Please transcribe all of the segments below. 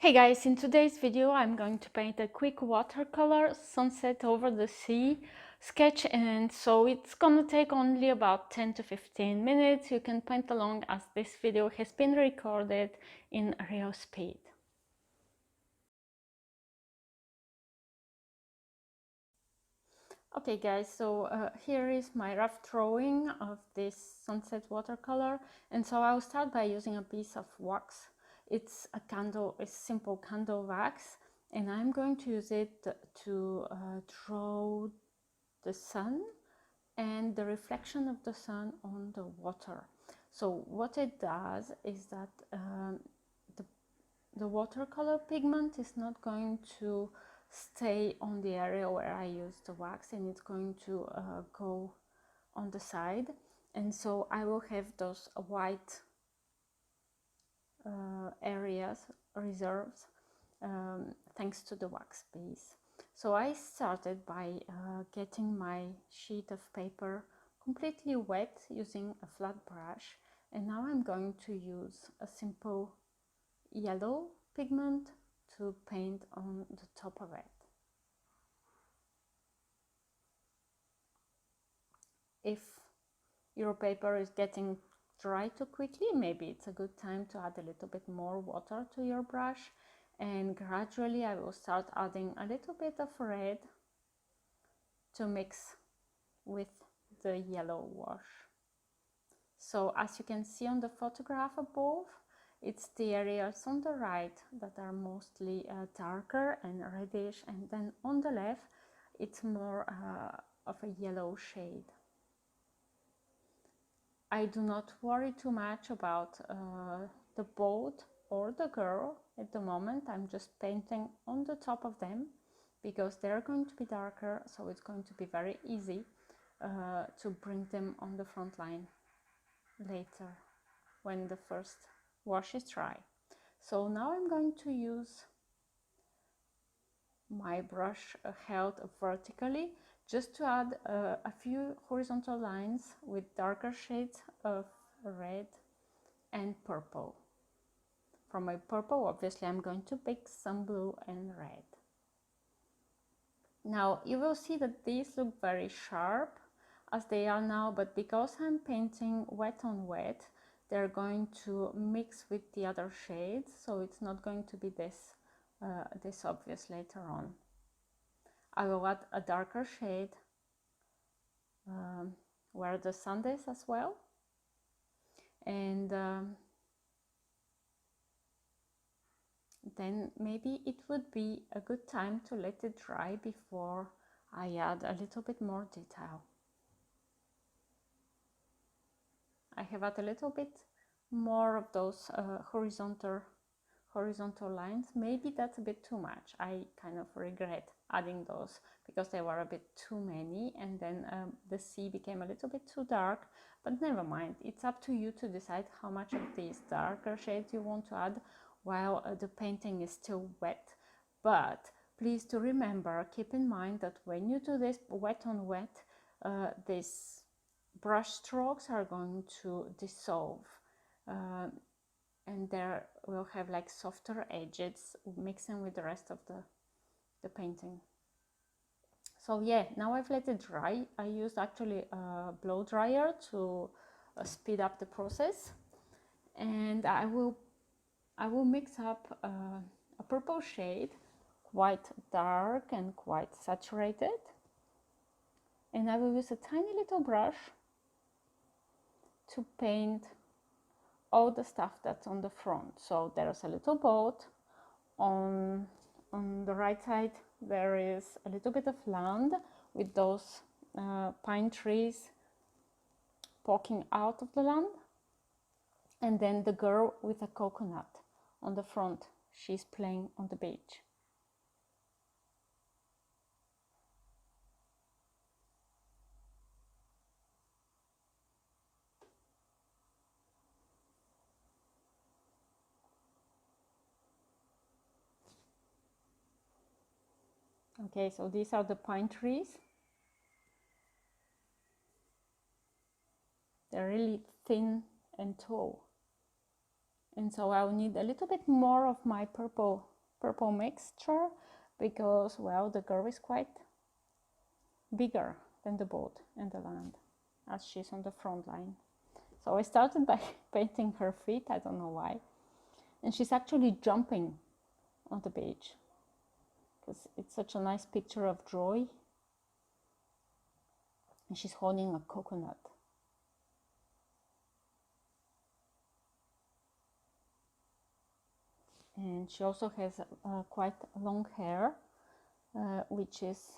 Hey guys, in today's video I'm going to paint a quick watercolor sunset over the sea sketch, and so it's gonna take only about 10 to 15 minutes. You can paint along as this video has been recorded in real speed. Okay guys, so here is my rough drawing of this sunset watercolor, and so I'll start by using a piece of wax. It's a simple candle wax, and I'm going to use it to draw the sun and the reflection of the sun on the water. So what it does is that the watercolor pigment is not going to stay on the area where I used the wax, and it's going to go on the side, and so I will have those white areas reserves thanks to the wax base. So I started by getting my sheet of paper completely wet using a flat brush, and now I'm going to use a simple yellow pigment to paint on the top of it. If your paper is getting dry too quickly, maybe it's a good time to add a little bit more water to your brush, and gradually I will start adding a little bit of red to mix with the yellow wash. So as you can see on the photograph above, it's the areas on the right that are mostly darker and reddish, and then on the left it's more of a yellow shade. I do not worry too much about the boat or the girl at the moment. I'm just painting on the top of them because they're going to be darker, so it's going to be very easy to bring them on the front line later when the first wash is dry. So now I'm going to use my brush held vertically just to add a few horizontal lines with darker shades of red and purple. For my purple, obviously I'm going to pick some blue and red. Now you will see that these look very sharp as they are now, but because I'm painting wet on wet, they're going to mix with the other shades, so it's not going to be this obvious later on. I will add a darker shade where the sun is as well, and then maybe it would be a good time to let it dry before I add a little bit more detail. I have added a little bit more of those horizontal lines. Maybe that's a bit too much. I kind of regret adding those because they were a bit too many, and then the sea became a little bit too dark, but never mind. It's up to you to decide how much of these darker shades you want to add while the painting is still wet. But please do remember, keep in mind that when you do this wet on wet, these brush strokes are going to dissolve and there will have like softer edges mixing with the rest of the painting. So yeah, now I've let it dry. I used actually a blow dryer to speed up the process, and I will mix up a purple shade, quite dark and quite saturated, and I will use a tiny little brush to paint all the stuff that's on the front. So there's a little boat on the right side. There is a little bit of land with those pine trees poking out of the land, and then the girl with a coconut on the front. She's playing on the beach. Okay, so these are the pine trees. They're really thin and tall. And so I'll need a little bit more of my purple purple mixture because, well, the girl is quite bigger than the boat and the land as she's on the front line. So I started by painting her feet, I don't know why. And she's actually jumping on the beach because it's such a nice picture of joy. And she's holding a coconut. And she also has quite long hair, which is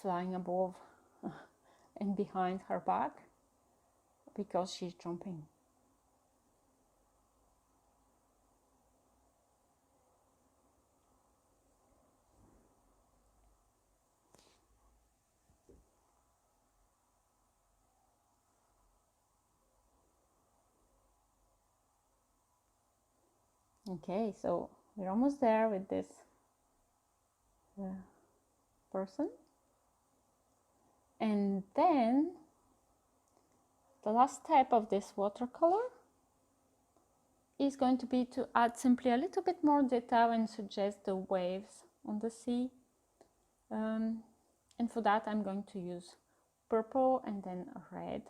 flying above and behind her back because she's jumping. Okay, so we're almost there with this person. And then the last step of this watercolor is going to be to add simply a little bit more detail and suggest the waves on the sea. And for that I'm going to use purple and then red.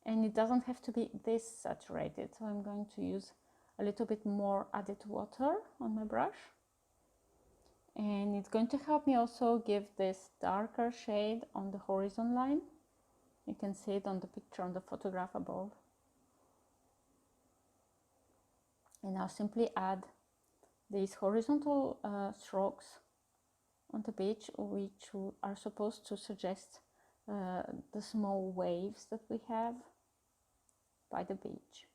And it doesn't have to be this saturated, so I'm going to use a little bit more added water on my brush. And it's going to help me also give this darker shade on the horizon line. You can see it on the picture, on the photograph above. And I'll simply add these horizontal strokes on the beach, which are supposed to suggest the small waves that we have by the beach.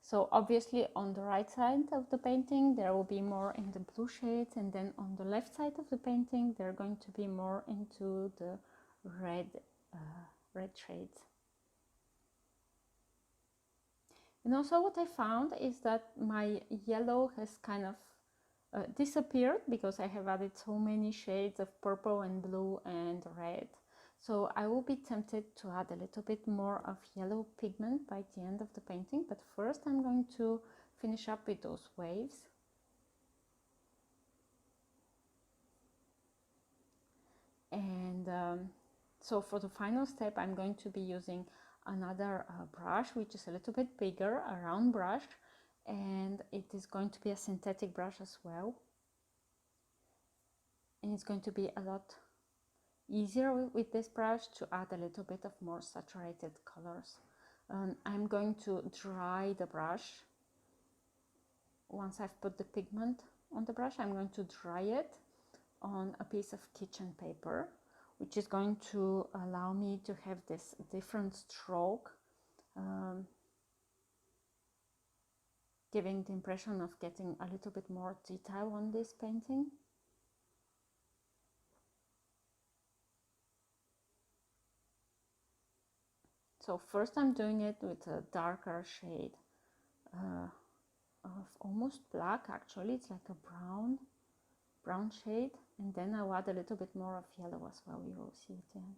So obviously on the right side of the painting there will be more in the blue shades, and then on the left side of the painting they're going to be more into the red shades. And also what I found is that my yellow has kind of disappeared because I have added so many shades of purple and blue and red. So I will be tempted to add a little bit more of yellow pigment by the end of the painting, but first I'm going to finish up with those waves. And so for the final step I'm going to be using another brush, which is a little bit bigger, a round brush, and it is going to be a synthetic brush as well. And it's going to be a lot easier with this brush to add a little bit of more saturated colors. I'm going to dry the brush. Once I've put the pigment on the brush, I'm going to dry it on a piece of kitchen paper, which is going to allow me to have this different stroke, giving the impression of getting a little bit more detail on this painting. So first I'm doing it with a darker shade of almost black, actually. It's like a brown shade, and then I'll add a little bit more of yellow as well. You will see at the end.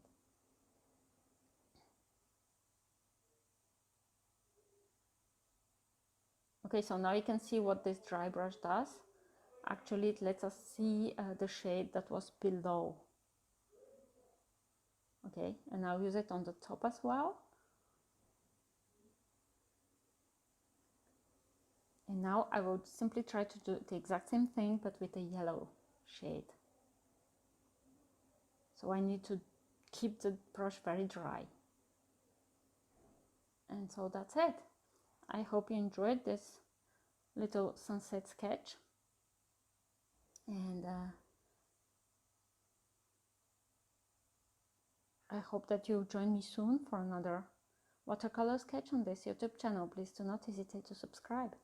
Okay, so now you can see what this dry brush does. Actually, it lets us see the shade that was below. Okay, and I'll use it on the top as well. And now I will simply try to do the exact same thing, but with a yellow shade. So I need to keep the brush very dry. And so that's it. I hope you enjoyed this little sunset sketch. And I hope that you'll join me soon for another watercolor sketch on this YouTube channel. Please do not hesitate to subscribe.